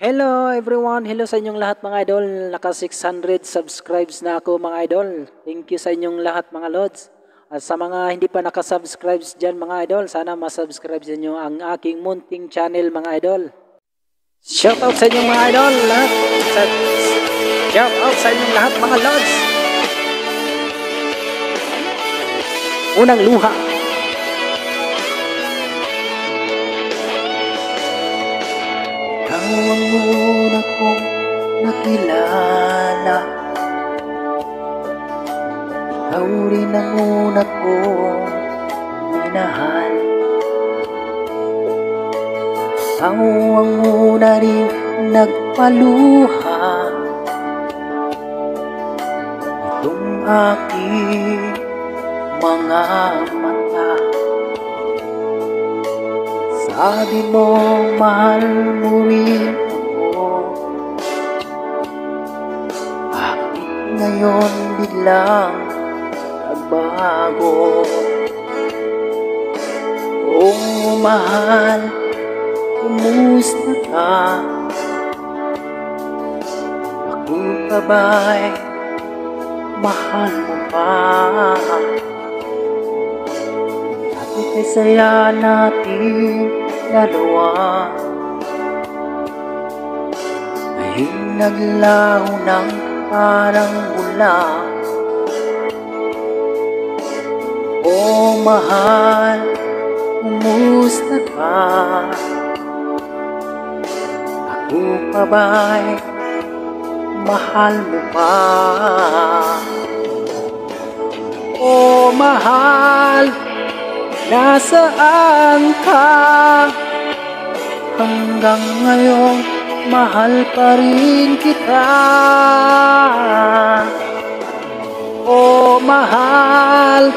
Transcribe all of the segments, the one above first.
Hello everyone, hello sa inyong lahat mga idol. Naka 600 subscribes na ako mga idol. Thank you sa inyong lahat mga lods. At sa mga hindi pa nakasubscribes dyan mga idol, sana masubscribe sa inyo ang aking munting channel mga idol. Shout out sa inyong mga idol lahat. Shout out sa inyong lahat mga lods. Unang luha. Ikaw ang una kong nakilala, ikaw rin ang una kong minahal. Ikaw ang una rin nagpaluha itong aking mga mata. Sabi mo, mahal mo rin ako. Bakit ngayon biglang nagbago? Oh, mahal, kumusta ka? Ako pa ba'y mahal mo pa? Dati kay saya natin dalawa, ngayon naglaho ng parang bula. Oh mahal, kumusta ka? Ako pa ba'y mahal mo pa? Oh mahal, nasaan ka? Hanggang ngayon, mahal pa rin kita. Oh mahal,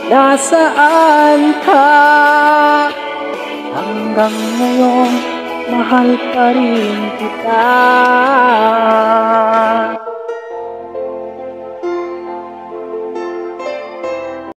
nasaan ka? Hanggang ngayon, mahal pa rin kita.